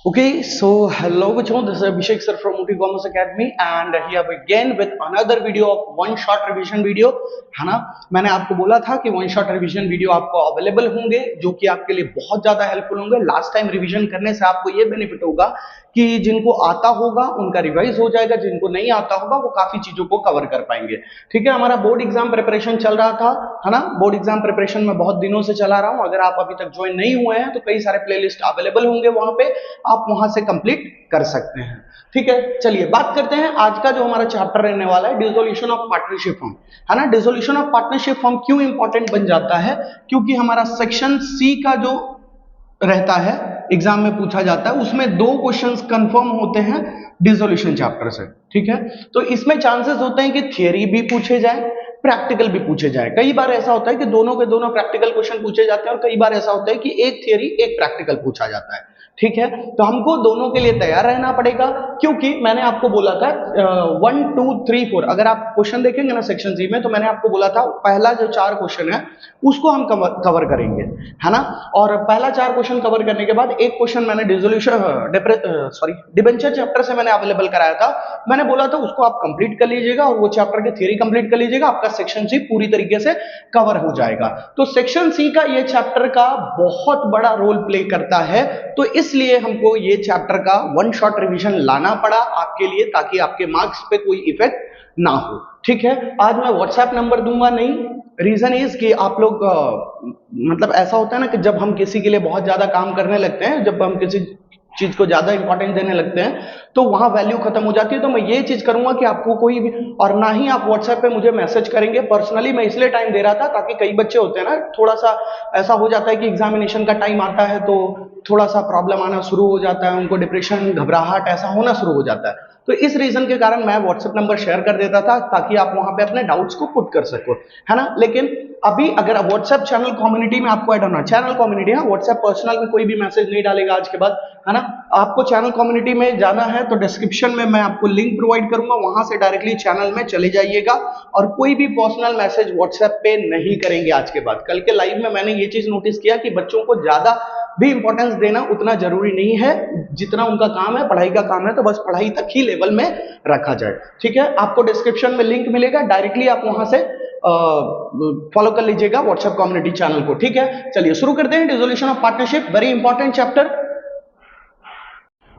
Okay, so hello bachon, this is Abhishek sir from Uti Commerce Academy and here we again with another video of one shot revision video, है ना। मैंने आपको बोला था कि one shot revision video आपको available होंगे जो कि आपके लिए बहुत ज्यादा हेल्पफुल होंगे। लास्ट टाइम रिवीजन करने से आपको ये बेनिफिट होगा कि जिनको आता होगा उनका रिवाइज हो जाएगा, जिनको नहीं आता होगा वो काफी चीजों को कवर कर पाएंगे। ठीक है, हमारा बोर्ड एग्जाम प्रिपरेशन चल रहा था, है ना। बोर्ड एग्जाम प्रिपरेशन में बहुत दिनों से चला रहा हूं। अगर आप अभी तक ज्वाइन नहीं हुए हैं तो कई सारे प्लेलिस्ट अवेलेबल होंगे, वहां पे आप वहां से कंप्लीट कर सकते हैं। ठीक है, चलिए बात करते हैं आज का जो हमारा चैप्टर रहने वाला है, डिसोल्यूशन ऑफ पार्टनरशिप फॉर्म, है ना। डिसोल्यूशन ऑफ पार्टनरशिप फॉर्म क्यों इंपॉर्टेंट बन जाता है? क्योंकि हमारा सेक्शन सी का जो रहता है एग्जाम में पूछा जाता है उसमें दो क्वेश्चंस कंफर्म होते हैं डिसोल्यूशन चैप्टर से। ठीक है, तो इसमें चांसेस होते हैं कि थियरी भी पूछे जाए, प्रैक्टिकल भी पूछे जाए। कई बार ऐसा होता है कि दोनों के दोनों प्रैक्टिकल क्वेश्चन पूछे जाते हैं और कई बार ऐसा होता है कि एक थियरी एक प्रैक्टिकल पूछा जाता है। ठीक है, तो हमको दोनों के लिए तैयार रहना पड़ेगा, क्योंकि मैंने आपको बोला था 1 2 3 4, अगर आप क्वेश्चन देखेंगे ना सेक्शन सी में, तो मैंने आपको बोला था पहला जो 4 क्वेश्चन है उसको हम कवर करेंगे, है ना। और पहला 4 क्वेश्चन कवर करने के बाद एक क्वेश्चन मैंने डिबेंचर चैप्टर से मैंने अवेलेबल कराया था। मैंने बोला था उसको आप कंप्लीट कर लीजिएगा और वो चैप्टर की थ्योरी कंप्लीट कर लीजिएगा, आपका सेक्शन सी पूरी तरीके से कवर हो जाएगा। तो सेक्शन सी का ये चैप्टर का बहुत बड़ा रोल प्ले करता है, तो इसलिए हमको ये चैप्टर का वन शॉट रिवीजन लाना पड़ा आपके लिए, ताकि आपके मार्क्स पे कोई इफेक्ट ना हो। ठीक है, आज मैं व्हाट्सएप नंबर दूंगा नहीं, रीजन इज कि आप लोग मतलब ऐसा होता है ना कि जब हम किसी के लिए बहुत ज्यादा काम करने लगते हैं, जब हम किसी चीज को ज्यादा इंपॉर्टेंस देने लगते हैं तो वहां वैल्यू खत्म हो जाती है। तो मैं ये चीज करूंगा कि आपको कोई भी, और ना ही आप व्हाट्सएप पे मुझे मैसेज करेंगे पर्सनली। मैं इसलिए टाइम दे रहा था ताकि कई बच्चे होते हैं ना, थोड़ा सा ऐसा हो जाता है कि एग्जामिनेशन का टाइम आता है तो थोड़ा सा प्रॉब्लम आना शुरू हो जाता है, उनको डिप्रेशन, घबराहट ऐसा होना शुरू हो जाता है। तो इस रीजन के कारण मैं व्हाट्सएप नंबर शेयर कर देता था ताकि आप वहां पे अपने डाउट्स को पुट कर सको, है ना। लेकिन अभी अगर व्हाट्सएप चैनल कम्युनिटी में आपको ऐड होना, चैनल कम्युनिटी है, व्हाट्सएप पर्सनल में कोई भी मैसेज नहीं डालेगा आज के बाद, है ना। आपको चैनल कम्युनिटी में जाना है तो डिस्क्रिप्शन में मैं आपको लिंक प्रोवाइड करूंगा, वहां से डायरेक्टली चैनल में चले जाइएगा और कोई भी पर्सनल मैसेज व्हाट्सएप पे नहीं करेंगे आज के बाद। कल के लाइव में मैंने ये चीज नोटिस किया कि बच्चों को ज्यादा भी इंपॉर्टेंस देना उतना जरूरी नहीं है, जितना उनका काम है, पढ़ाई का काम है, तो बस पढ़ाई तक ही लेवल में रखा जाए। ठीक है, आपको डिस्क्रिप्शन में लिंक मिलेगा, डायरेक्टली आप वहां से फॉलो कर लीजिएगा व्हाट्सएप कम्युनिटी चैनल को। ठीक है, चलिए शुरू करते हैं। Dissolution of partnership, very important chapter.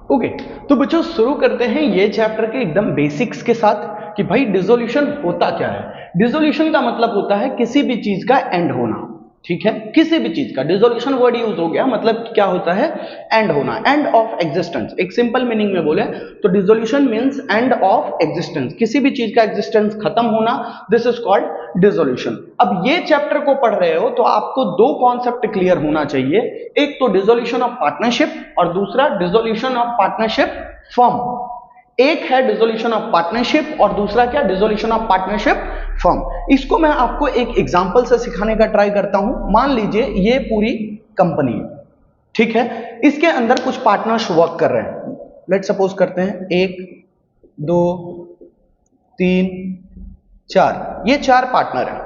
Okay, तो बच्चों शुरू करते हैं ये चैप्टर के एकदम बेसिक्स के साथ कि भाई डिसोल्यूशन होता क्या है। डिसोल्यूशन का मतलब होता है किसी भी चीज का एंड होना। ठीक है, किसी भी चीज का डिसोल्यूशन वर्ड यूज हो गया, मतलब क्या होता है? एंड होना, एंड ऑफ एग्जिस्टेंस। एक सिंपल मीनिंग में बोले तो dissolution means and of existence, किसी भी चीज का एग्जिस्टेंस खत्म होना, दिस इज कॉल्ड डिसोल्यूशन। अब ये चैप्टर को पढ़ रहे हो तो आपको दो कॉन्सेप्ट क्लियर होना चाहिए, एक तो डिसोल्यूशन ऑफ पार्टनरशिप और दूसरा डिसोल्यूशन ऑफ पार्टनरशिप फर्म। एक है डिसोल्यूशन ऑफ पार्टनरशिप और दूसरा क्या? Dissolution of partnership firm. इसको मैं आपको एक एग्जांपल से सिखाने का ट्राई करता हूं। मान लीजिए ये पूरी कंपनी है, ठीक है, इसके अंदर कुछ पार्टनर्स वर्क कर रहे हैं। लेट सपोज करते हैं 1 2 3 4, ये 4 पार्टनर है।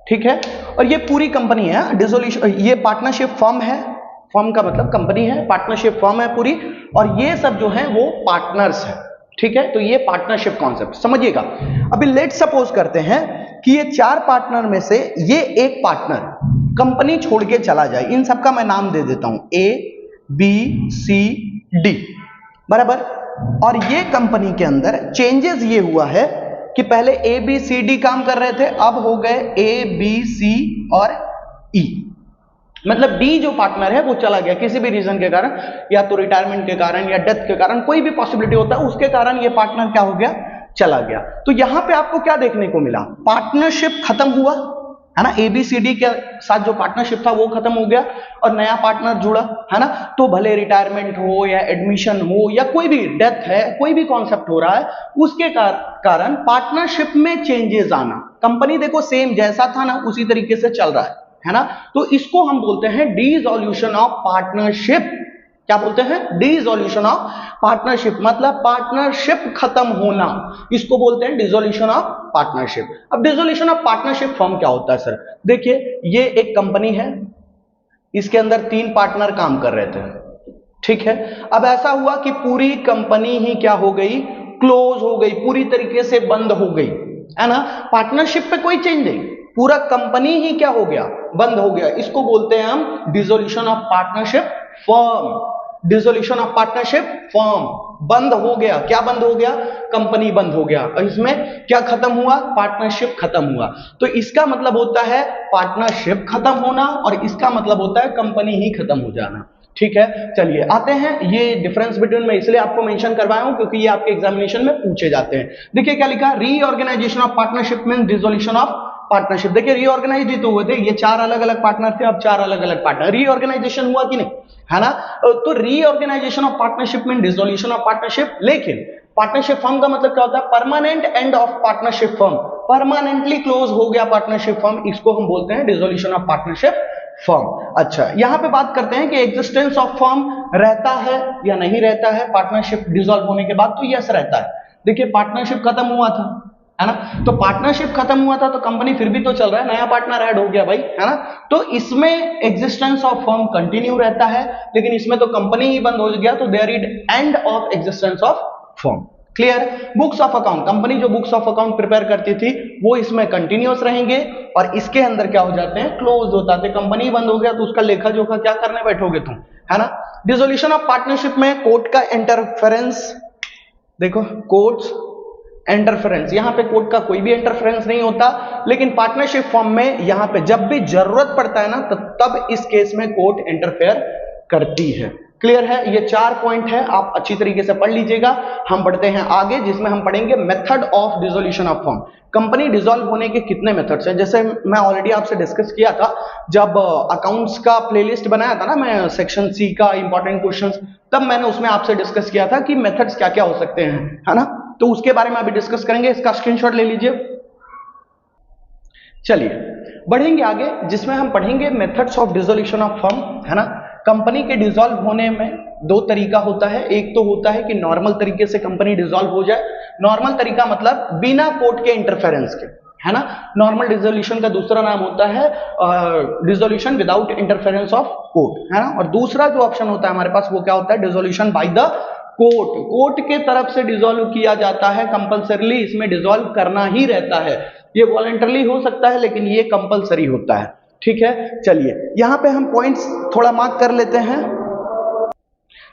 ठीक है, और ये पूरी कंपनी है। डिसोल्यूशन, ये पार्टनरशिप फर्म है, फर्म का मतलब कंपनी है, पार्टनरशिप फर्म है पूरी, और ये सब जो है वो पार्टनर्स है। ठीक है, तो ये पार्टनरशिप कॉन्सेप्ट समझिएगा। अभी लेट सपोज करते हैं कि ये 4 पार्टनर में से ये एक पार्टनर कंपनी छोड़ के चला जाए। इन सबका मैं नाम दे देता हूं A B C D, बराबर। और ये कंपनी के अंदर चेंजेस ये हुआ है कि पहले A B C D काम कर रहे थे, अब हो गए A B C और E। मतलब डी जो पार्टनर है वो चला गया किसी भी रीजन के कारण, या तो रिटायरमेंट के कारण या डेथ के कारण, कोई भी पॉसिबिलिटी होता है, उसके कारण ये पार्टनर क्या हो गया? चला गया। तो यहां पे आपको क्या देखने को मिला? पार्टनरशिप खत्म हुआ, है ना। एबीसीडी के साथ जो पार्टनरशिप था वो खत्म हो गया और नया पार्टनर जुड़ा, है ना। तो भले रिटायरमेंट हो या एडमिशन हो या कोई भी डेथ है, कोई भी कॉन्सेप्ट हो रहा है, उसके कारण पार्टनरशिप में चेंजेस आना। कंपनी देखो सेम जैसा था ना उसी तरीके से चल रहा है ना। तो इसको हम बोलते हैं डिसॉल्यूशन ऑफ पार्टनरशिप। क्या बोलते हैं? डिसॉल्यूशन ऑफ पार्टनरशिप, मतलब पार्टनरशिप खत्म होना, इसको बोलते हैं डिसॉल्यूशन ऑफ पार्टनरशिप। अब डिसॉल्यूशन ऑफ पार्टनरशिप फर्म क्या होता है सर? देखिए, ये एक कंपनी है, इसके अंदर 3 पार्टनर काम कर रहे थे। ठीक है, अब ऐसा हुआ कि पूरी कंपनी ही क्या हो गई, क्लोज हो गई, पूरी तरीके से बंद हो गई, है ना। पार्टनरशिप पे कोई चेंज नहीं, पूरा कंपनी ही क्या हो गया, बंद हो गया। इसको बोलते हैं हम dissolution of partnership firm. Dissolution of partnership firm, बंद हो गया। क्या बंद हो गया, कंपनी बंद हो गया। और इसमें क्या खत्म हुआ, पार्टनरशिप खत्म हुआ। तो इसका मतलब होता है पार्टनरशिप खत्म होना, और इसका मतलब होता है कंपनी ही खत्म हो जाना। ठीक है, चलिए आते हैं, ये डिफरेंस बिटवीन मैं इसलिए आपको मेंशन करवाया हूं क्योंकि ये आपके एग्जामिनेशन में पूछे जाते हैं। देखिए क्या लिखा, reorganisation of partnership means dissolution of partnership. देखिए रीऑर्गेनाइज ही तो हुए थे, ये 4 अलग अलग पार्टनर थे, अब 4 अलग अलग पार्टनर, रीऑर्गेनाइजेशन हुआ कि नहीं, है ना। तो reorganisation of partnership mean dissolution of partnership. लेकिन पार्टनरशिप फर्म का मतलब क्या होता है, permanent end of partnership firm, permanently close हो गया पार्टनरशिप फर्म, इसको हम बोलते हैं डिसोल्यूशन ऑफ पार्टनरशिप फर्म। अच्छा, यहां पे बात करते हैं कि एग्जिस्टेंस ऑफ फर्म रहता है या नहीं रहता है पार्टनरशिप डिसॉल्व होने के बाद। तो यस रहता है। देखिए पार्टनरशिप खत्म हुआ था, है ना, तो पार्टनरशिप खत्म हुआ था तो कंपनी फिर भी तो चल रहा है, नया पार्टनर ऐड हो गया भाई, है ना। तो इसमें एग्जिस्टेंस ऑफ फर्म कंटिन्यू रहता है, लेकिन इसमें तो कंपनी ही बंद हो गया, तो there is end of existence of firm. Clear. Books of account, company जो बुक्स ऑफ अकाउंट प्रिपेयर करती थी वो इसमें कंटिन्यूअस रहेंगे, और इसके अंदर क्या हो जाते हैं, क्लोज होता है। कंपनी बंद हो गया तो उसका लेखा जोखा क्या करने बैठोगे तुम, है ना। डिसोल्यूशन ऑफ पार्टनरशिप में कोर्ट का इंटरफेरेंस, देखो कोर्ट्स इंटरफेरेंस, यहां पे कोर्ट का कोई भी इंटरफेरेंस नहीं होता, लेकिन पार्टनरशिप फॉर्म में यहां पे जब भी जरूरत पड़ता है ना, तब इस केस में कोर्ट इंटरफेयर करती है। क्लियर है, ये 4 पॉइंट है, आप अच्छी तरीके से पढ़ लीजिएगा। हम बढ़ते हैं आगे, जिसमें हम पढ़ेंगे method of dissolution of firm. Company dissolve होने के कितने मेथड्स हैं, जैसे मैं ऑलरेडी आपसे डिस्कस किया था जब अकाउंट्स का प्लेलिस्ट बनाया था ना मैं, सेक्शन सी का इंपॉर्टेंट क्वेश्चंस, तब मैंने उसमें आपसे डिस्कस किया था कि मेथड्स क्या क्या हो सकते हैं, है ना। तो उसके बारे में अभी डिस्कस करेंगे, इसका स्क्रीनशॉट ले लीजिए। चलिए बढ़ेंगे आगे, जिसमें हम पढ़ेंगे methods of dissolution of firm, है ना। कंपनी के डिसॉल्व होने में 2 तरीका होता है। एक तो होता है कि नॉर्मल तरीके से कंपनी डिसॉल्व हो जाए, नॉर्मल तरीका मतलब बिना कोर्ट के इंटरफेरेंस के, है ना। नॉर्मल डिसोल्यूशन का दूसरा नाम होता है dissolution without interference of court, है ना। और दूसरा जो ऑप्शन होता है हमारे पास वो क्या होता है, dissolution by the court, court के तरफ से डिसॉल्व किया जाता है। कंपल्सरीली इसमें डिसॉल्व करना ही रहता है, ये वॉलंटरली हो सकता है लेकिन ये कंपल्सरी होता है। ठीक है, चलिए यहां पे हम पॉइंट्स थोड़ा मार्क कर लेते हैं।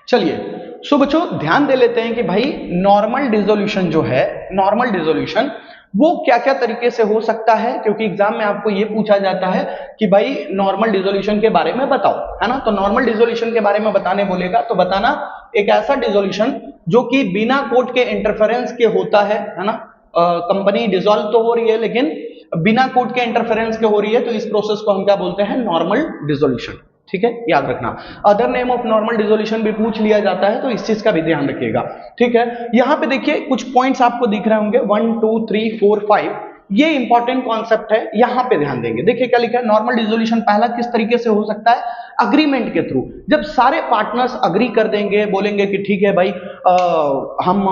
चलिए सो बच्चों ध्यान दे लेते हैं कि भाई नॉर्मल डिसोल्यूशन जो है, नॉर्मल डिसोल्यूशन वो क्या क्या तरीके से हो सकता है, क्योंकि एग्जाम में आपको ये पूछा जाता है कि भाई नॉर्मल डिसोल्यूशन के बारे में बताओ, है ना। तो नॉर्मल डिसोल्यूशन के बारे में बताने बोलेगा तो बताना एक ऐसा डिसोल्यूशन जो कि बिना कोर्ट के इंटरफेरेंस के होता है ना। कंपनी डिसॉल्व तो हो रही है लेकिन बिना कोर्ट के इंटरफेरेंस के हो रही है, तो इस प्रोसेस को हम क्या बोलते हैं, नॉर्मल डिसोल्यूशन। ठीक है, याद रखना। Other name of normal dissolution भी पूछ लिया जाता है, तो इस चीज का भी ध्यान रखिएगा। ठीक है, यहां पे देखिए कुछ पॉइंट्स आपको दिख रहे होंगे 1 2 3 4 5, ये इंपॉर्टेंट कॉन्सेप्ट है, यहां पे ध्यान देंगे। देखिए क्या लिखा है, नॉर्मल डिसोल्यूशन पहला किस तरीके से हो सकता है, अग्रीमेंट के थ्रू। जब सारे पार्टनर्स अग्री कर देंगे, बोलेंगे कि ठीक है भाई हम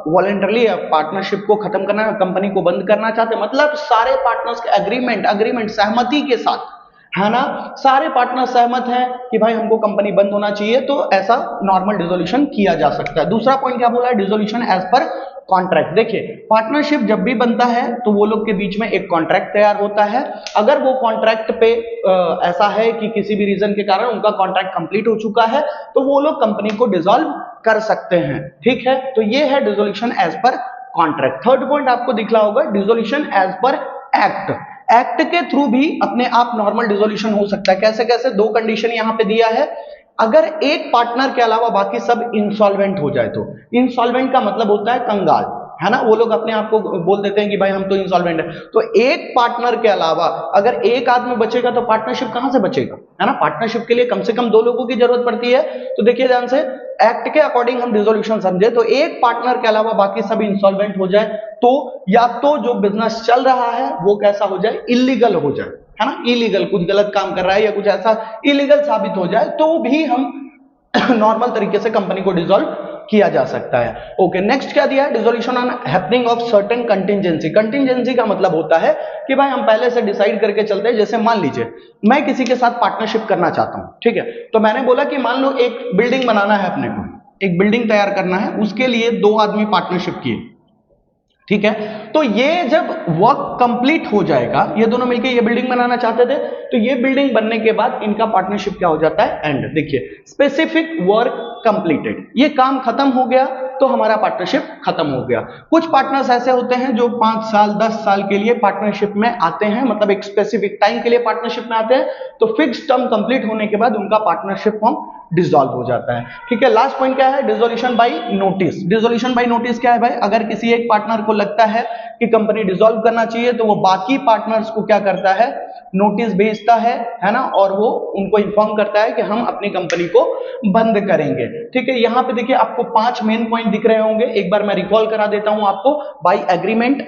वॉलंटरली पार्टनरशिप को खत्म करना, कंपनी को बंद करना चाहते हैं, मतलब सारे पार्टनर्स के अग्रीमेंट सहमति के साथ, है ना, सारे पार्टनर सहमत हैं कि भाई हमको कंपनी बंद होना चाहिए, तो ऐसा नॉर्मल डिसोल्यूशन किया जा सकता है। दूसरा पॉइंट क्या बोला है, डिसोल्यूशन एज पर कॉन्ट्रैक्ट। देखिए पार्टनरशिप जब भी बनता है तो वो लोग के बीच में एक कॉन्ट्रैक्ट तैयार होता है। अगर वो कॉन्ट्रैक्ट पे ऐसा है कि किसी भी रीजन के कारण उनका कॉन्ट्रैक्ट कंप्लीट हो चुका है, तो वो लोग कंपनी को डिसॉल्व कर सकते हैं। ठीक है, तो ये है dissolution as per contract. Third point आपको दिख रहा होगा, dissolution as per act. Act के थ्रू भी अपने आप नॉर्मल डिसोल्यूशन हो सकता है। कैसे कैसे, 2 कंडीशन यहां पे दिया है। अगर एक पार्टनर के अलावा बाकी सब इंसॉल्वेंट हो जाए तो, इंसॉल्वेंट का मतलब होता है कंगाल, है ना, वो लोग अपने आप को बोल देते हैं कि भाई हम तो इंसॉल्वेंट है। तो एक पार्टनर के अलावा अगर एक आदमी बचेगा तो पार्टनरशिप कहां से बचेगा, है ना। पार्टनरशिप के लिए कम से कम 2 लोगों की जरूरत पड़ती है। तो देखिए ध्यान से, एक्ट के अकॉर्डिंग हम डिसोल्यूशन समझे तो एक पार्टनर के अलावा बाकी सब इंसॉल्वेंट हो जाए तो या तो जो बिजनेस चल रहा है वो कैसा हो जाए, इलीगल हो जाए, है ना, इलीगल, कुछ गलत काम कर रहा है या कुछ ऐसा इलीगल साबित हो जाए, तो भी हम नॉर्मल तरीके से कंपनी को डिसॉल्व किया जा सकता है। ओके, नेक्स्ट क्या दिया है, dissolution on happening of certain contingency. Contingency का मतलब होता है कि भाई हम पहले से डिसाइड करके चलते हैं, जैसे मान लीजिए मैं किसी के साथ पार्टनरशिप करना चाहता हूं, ठीक है, तो मैंने बोला कि मान लो एक बिल्डिंग बनाना है, अपने को एक बिल्डिंग तैयार करना है, उसके लिए 2 आदमी पार्टनरशिप किए, ठीक है, तो ये जब वर्क कंप्लीट हो जाएगा, ये दोनों मिलकर ये बिल्डिंग बनाना चाहते थे, तो ये बिल्डिंग बनने के बाद इनका पार्टनरशिप क्या हो जाता है, एंड। देखिए, स्पेसिफिक वर्क कंप्लीटेड, ये काम खत्म हो गया तो हमारा पार्टनरशिप खत्म हो गया। कुछ पार्टनर्स ऐसे होते हैं जो 5 साल 10 साल के लिए पार्टनरशिप में आते हैं, मतलब एक स्पेसिफिक टाइम के लिए पार्टनरशिप में आते हैं, तो फिक्स टर्म कंप्लीट होने के बाद उनका पार्टनरशिप फॉर्म डिसॉल्व हो जाता है, ठीक है। लास्ट पॉइंट क्या है, dissolution by notice. Dissolution by notice क्या है भाई, अगर किसी एक पार्टनर को लगता है कि कंपनी डिसॉल्व करना चाहिए, तो वो बाकी पार्टनर्स को क्या करता है, नोटिस भेजता है ना, और वो उनको इन्फॉर्म करता है कि हम अपनी कंपनी को बंद करेंगे, ठीक है। यहां पे देखिए आपको 5 मेन पॉइंट दिख रहे होंगे, एक बार मैं रिकॉल करा देता हूं आपको। बाय एग्रीमेंट,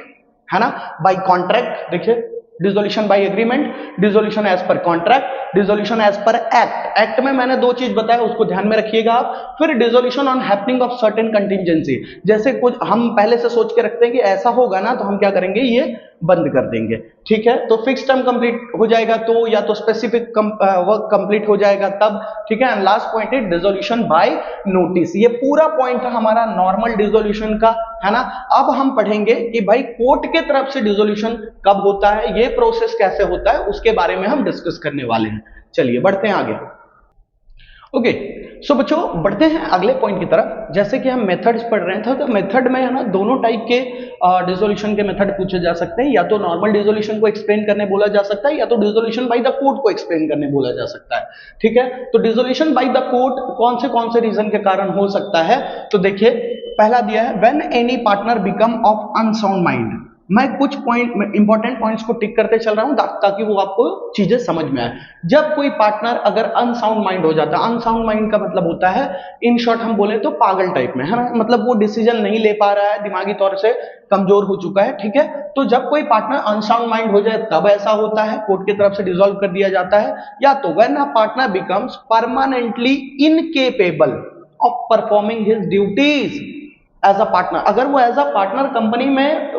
है ना, बाय कॉन्ट्रैक्ट, देखिए dissolution by agreement, dissolution as per contract, dissolution as per act. Act में मैंने 2 चीज बताया, उसको ध्यान में रखिएगा आप। फिर dissolution on happening of certain contingency, जैसे कुछ हम पहले से सोच के रखते हैं कि ऐसा होगा ना, तो हम क्या करेंगे, ये बंद कर देंगे, ठीक है। तो फिक्स टर्म कंप्लीट हो जाएगा तो, या तो स्पेसिफिक वर्क कंप्लीट हो जाएगा तब, ठीक है। एंड लास्ट पॉइंट है डिसोल्यूशन बाय नोटिस। ये पूरा पॉइंट था हमारा नॉर्मल डिसोल्यूशन का, है ना। अब हम पढ़ेंगे कि भाई कोर्ट के तरफ से डिसोल्यूशन कब होता है, ये प्रोसेस कैसे होता है, उसके बारे में हम डिस्कस करने वाले हैं। चलिए बढ़ते हैं आगे। ओके, सो बच्चों बढ़ते हैं अगले पॉइंट की तरफ। जैसे कि हम मेथड्स पढ़ रहे थे, तो मेथड में, है ना, दोनों टाइप के डिसोल्यूशन के मेथड पूछे जा सकते हैं, या तो नॉर्मल डिसोल्यूशन को एक्सप्लेन करने बोला जा सकता है, या तो डिसोल्यूशन बाय द कोर्ट को एक्सप्लेन करने बोला जा सकता है, ठीक है। तो डिसोल्यूशन बाय द कोर्ट कौन से रीजन के कारण हो सकता है, तो देखिए पहला दिया है, when any partner become of unsound mind. मैं कुछ पॉइंट इंपॉर्टेंट पॉइंट्स को टिक करते चल रहा हूं ताकि वो आपको चीजें समझ में आए। जब कोई पार्टनर अगर अनसाउंड माइंड हो जाता है, अनसाउंड माइंड का मतलब होता है, इन शॉर्ट हम बोले तो पागल टाइप में, है ना, मतलब वो डिसीजन नहीं ले पा रहा है, दिमागी तौर से कमजोर हो चुका है, ठीक है। तो जब कोई पार्टनर अनसाउंड माइंड हो जाए तब ऐसा होता है, कोर्ट की तरफ से डिसॉल्व कर दिया जाता है। या तो when a partner becomes permanently incapable of performing his duties as a partner, अगर वो एज अ पार्टनर कंपनी में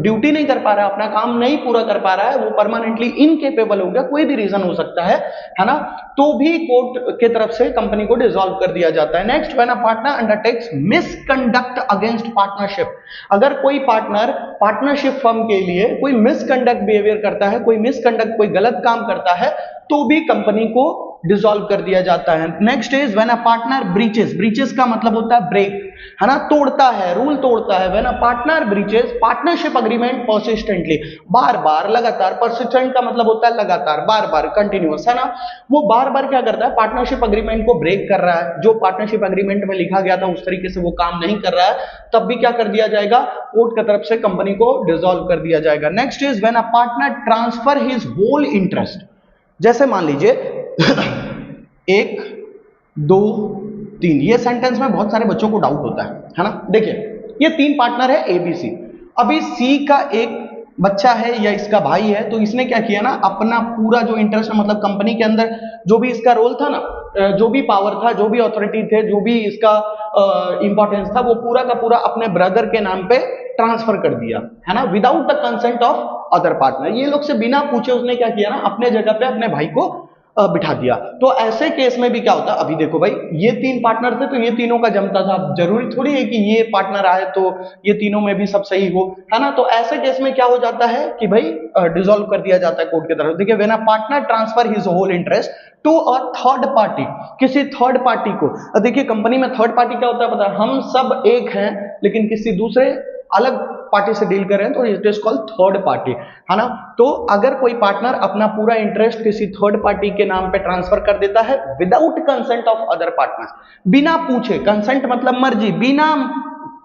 ड्यूटी नहीं कर पा रहा है, अपना काम नहीं पूरा कर पा रहा है, वो परमानेंटली इनकेपेबल हो गया, कोई भी रीजन हो सकता है ना, तो भी कोर्ट के तरफ से कंपनी को डिसॉल्व कर दिया जाता है। Next, when a partner undertakes misconduct against partnership, अगर कोई पार्टनर पार्टनरशिप फर्म के लिए कोई मिसकंडक्ट बिहेवियर करता है, कोई मिसकंडक्ट, कोई गलत काम करता है, तो भी कंपनी को डिसॉल्व कर दिया जाता है। Next is when a partner breaches, breaches का मतलब होता है ब्रेक, है ना, तोड़ता है, रूल तोड़ता है। When a partner breaches partnership agreement persistently, बार बार लगातार, परसिस्टेंट का मतलब होता है लगातार, बार बार, कंटिन्यूअस, है ना, वो बार बार क्या करता है, पार्टनरशिप एग्रीमेंट को ब्रेक कर रहा है, जो पार्टनरशिप एग्रीमेंट में लिखा गया था उस तरीके से वो काम नहीं कर रहा है, तब भी क्या कर दिया जाएगा, कोर्ट की तरफ से कंपनी को डिसॉल्व कर दिया जाएगा। Next is when a partner transfer his whole interest, जैसे मान लीजिए 1 2 3, ये सेंटेंस में बहुत सारे बच्चों को डाउट होता है ना। देखिए ये 3 पार्टनर है ABC, अभी C का एक बच्चा है या इसका भाई है, तो इसने क्या किया ना, अपना पूरा जो इंटरेस्ट, मतलब कंपनी के अंदर जो भी इसका रोल था ना, जो भी पावर था, जो भी अथॉरिटी थे, जो भी इसका इंपॉर्टेंस था, वो पूरा का पूरा अपने ब्रदर के नाम पे ट्रांसफर कर दिया, है ना, without the consent of other partner. ये लोग से बिना पूछे उसने क्या किया ना, अपने जगह पे अपने भाई को बिठा दिया। तो ऐसे केस में भी क्या होता है, अभी देखो भाई ये 3 पार्टनर थे, तो ये तीनों का जमता था, जरूरी थोड़ी है कि ये पार्टनर आए तो ये तीनों में भी सब सही हो, है ना। तो ऐसे केस में क्या हो जाता है कि भाई डिसॉल्व कर दिया जाता है कोर्ट की तरफ। देखिए when a partner transfer his whole interest to a third party, किसी थर्ड पार्टी को। देखिए कंपनी में थर्ड पार्टी क्या होता है पता है, हम सब एक हैं लेकिन किसी दूसरे अलग पार्टी से डील कर रहे हैं, तो it is called third party, है ना। तो अगर कोई पार्टनर अपना पूरा इंटरेस्ट किसी थर्ड पार्टी के नाम पे ट्रांसफर कर देता है without consent of other partners, बिना पूछे, कंसेंट मतलब मर्जी, बिना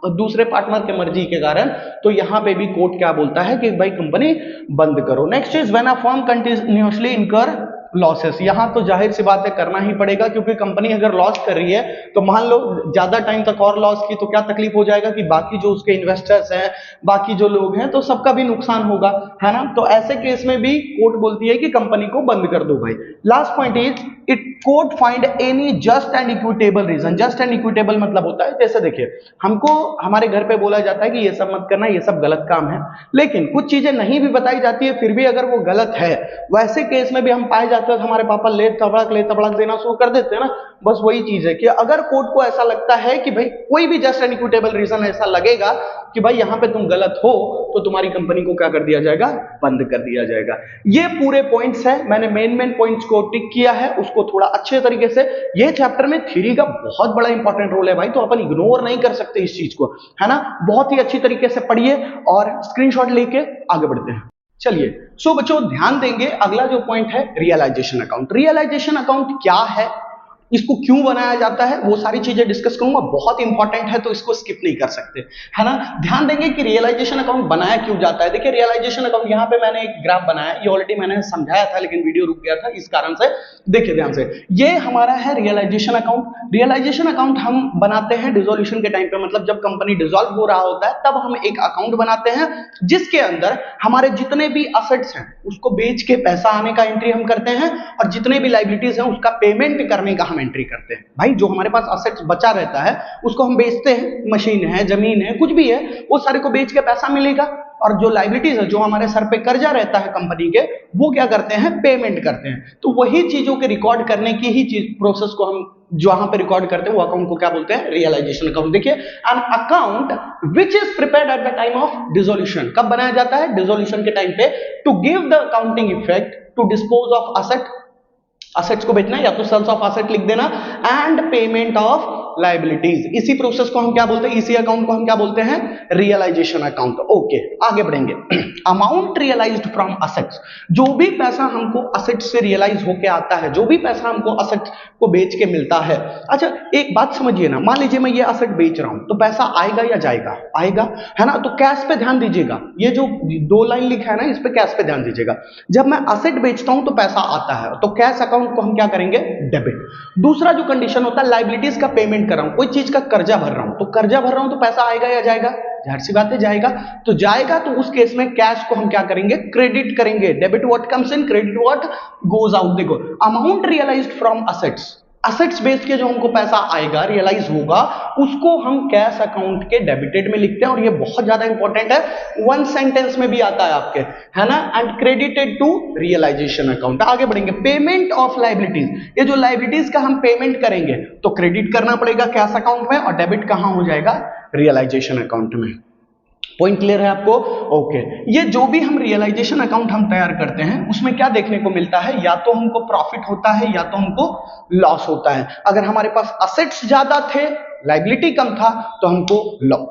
दूसरे पार्टनर के मर्जी के कारण, तो यहां पे भी कोर्ट क्या बोलता है कि भाई कंपनी बंद करो। Next is when a firm continuously इनकर लॉसेस, यहां तो जाहिर सी बात है करना ही पड़ेगा, क्योंकि कंपनी अगर लॉस कर रही है तो मान लो ज्यादा टाइम तक और लॉस की, तो क्या तकलीफ हो जाएगा कि बाकी जो उसके इन्वेस्टर्स हैं, बाकी जो लोग हैं, तो सबका भी नुकसान होगा, है ना। तो ऐसे केस में भी कोर्ट बोलती है कि कंपनी को बंद कर दो भाई। Last point is it court find any just and equitable reason. Just and equitable मतलब होता है, जैसे देखिए हमको हमारे घर पे बोला जाता है कि ये सब मत करना, ये सब गलत काम है, लेकिन कुछ चीजें नहीं भी बताई जाती है फिर भी अगर वो गलत है, वैसे केस में भी हम पाए जाते हैं हमारे पापा ले तबड़क देना शुरू कर देते हैं ना। बस वही चीज है कि अगर कोर्ट को ऐसा लगता है कि भाई कोई भी जस्ट एंड इक्विटेबल रीजन ऐसा लगेगा कि भाई यहां पे तुम गलत हो, तो तुम्हारी कंपनी को क्या कर दिया जाएगा, बंद कर दिया जाएगा। ये पूरे पॉइंट्स है, मैंने मेन पॉइंट्स को टिक किया है, उसको थोड़ा अच्छे तरीके से। ये चैप्टर में थ्योरी का बहुत बड़ा इंपॉर्टेंट रोल है भाई, तो अपन इग्नोर नहीं कर सकते इस चीज को, है ना। बहुत ही अच्छी तरीके से पढ़िए और स्क्रीनशॉट लेके आगे बढ़ते हैं। चलिए सो बच्चों ध्यान देंगे, अगला जो पॉइंट है रियलाइजेशन अकाउंट। रियलाइजेशन अकाउंट क्या है, इसको क्यों बनाया जाता है, वो सारी चीजें डिस्कस करूंगा, बहुत इंपॉर्टेंट है तो इसको स्किप नहीं कर सकते, है ना। ध्यान देंगे कि रियलाइजेशन अकाउंट बनाया क्यों जाता है। देखिए रियलाइजेशन अकाउंट, यहाँ पे मैंने एक ग्राफ बनाया, ये ऑलरेडी मैंने समझाया था लेकिन वीडियो रुक गया था इस कारण से, देखिए ध्यान से। ये हमारा है रियलाइजेशन अकाउंट। रियलाइजेशन अकाउंट हम बनाते हैं डिसोल्यूशन के टाइम पे, मतलब जब कंपनी डिसॉल्व हो रहा होता है तब हम एक अकाउंट बनाते हैं जिसके अंदर हमारे जितने भी असेट्स हैं उसको बेच के पैसा आने का एंट्री हम करते हैं, और जितने भी लाइबिलिटीज हैं उसका पेमेंट करने का हम एंट्री करते हैं। भाई जो हमारे पास असेट्स बचा रहता है उसको हम बेचते हैं, मशीन है, जमीन है, कुछ भी है, वो सारे को बेच के पैसा मिलेगा, और जो लाइबिलिटीज है, जो हमारे सर पे कर्जा रहता है कंपनी के, वो क्या करते हैं, पेमेंट करते हैं। तो वही चीजों के रिकॉर्ड करने की ही चीज प्रोसेस को हम जहां पे रिकॉर्ड करते हैं वो अकाउंट को क्या बोलते हैं, रियलाइजेशन अकाउंट। देखिए an account which is prepared at the time of dissolution, कब बनाया जाता है, डिसोल्यूशन के टाइम पे, to give the accounting effect to dispose of asset, assets को बेचना या तो सेल्स ऑफ असेट लिख देना, एंड पेमेंट ऑफ लाइबिलिटीज। इसी प्रोसेस को हम क्या बोलते हैं, इसी अकाउंट को हम क्या बोलते हैं, रियलाइजेशन अकाउंट। ओके आगे बढ़ेंगे। अमाउंट रियलाइज्ड फ्रॉम असेट्स, जो भी पैसा हमको असेट से रियलाइज होके आता है, जो भी पैसा हमको असेट को बेच के मिलता है। अच्छा एक बात समझिए ना, मान लीजिए मैं ये असेट बेच रहा हूं तो पैसा आएगा या जाएगा, आएगा, है ना। तो कैश पे ध्यान दीजिएगा, ये जो दो लाइन लिखा है ना इस पे कैश पे ध्यान दीजिएगा। जब मैं असेट बेचता हूं तो पैसा आता है, तो कैश अकाउंट को हम क्या करेंगे, डेबिट। दूसरा जो कंडीशन होता है लाइबिलिटीज का पेमेंट कर रहा हूं, कोई चीज का कर्जा भर रहा हूं, तो कर्जा भर रहा हूं तो पैसा आएगा या जाएगा, जाहिर सी बात है जाएगा। तो जाएगा तो उस केस में कैश को हम क्या करेंगे, क्रेडिट करेंगे। Debit what comes in, credit what goes out. देखो amount realised from assets, assets बेच के जो हमको पैसा आएगा, रियलाइज होगा, उसको हम कैश अकाउंट के डेबिटेड में लिखते हैं, और ये बहुत ज्यादा इंपॉर्टेंट है, वन सेंटेंस में भी आता है आपके, है ना। And credited to realisation account. आगे बढ़ेंगे, पेमेंट ऑफ लाइबिलिटीज, ये जो लाइबिलिटीज का हम पेमेंट करेंगे तो क्रेडिट करना पड़ेगा कैश अकाउंट में, और डेबिट कहां हो जाएगा, रियलाइजेशन अकाउंट में। पॉइंट क्लियर है आपको, ओके। ये जो भी हम रियलाइजेशन अकाउंट हम तैयार करते हैं उसमें क्या देखने को मिलता है, या तो हमको प्रॉफिट होता है या तो हमको लॉस होता है। अगर हमारे पास असेट्स ज्यादा थे, लाइबिलिटी कम था, तो हमको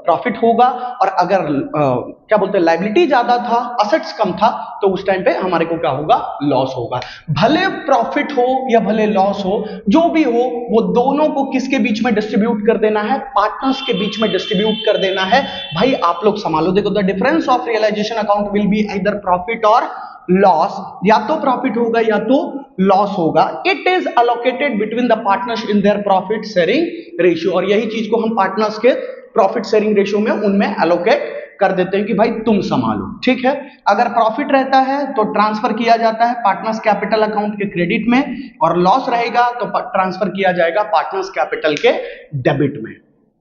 प्रॉफिट होगा, और अगर क्या बोलते हैं लाइबिलिटी ज्यादा था, असेट्स कम था, तो उस टाइम पे हमारे को क्या होगा, लॉस होगा। भले प्रॉफिट हो या भले लॉस हो, जो भी हो वो दोनों को किसके बीच में डिस्ट्रीब्यूट कर देना है, पार्टनर्स के बीच में डिस्ट्रीब्यूट कर देना है। भाई आप लोग संभालो, देखो the difference of realisation account will be either profit or loss, या तो प्रॉफिट होगा या तो लॉस होगा। It is allocated between the partners in their profit sharing ratio, और यही चीज को हम पार्टनर्स के प्रॉफिट शेयरिंग रेशियो में उनमें एलोकेट कर देते हैं कि भाई तुम संभालो, ठीक है। अगर प्रॉफिट रहता है तो ट्रांसफर किया जाता है पार्टनर्स कैपिटल अकाउंट के क्रेडिट में, और लॉस रहेगा तो ट्रांसफर किया जाएगा पार्टनर्स कैपिटल के डेबिट में।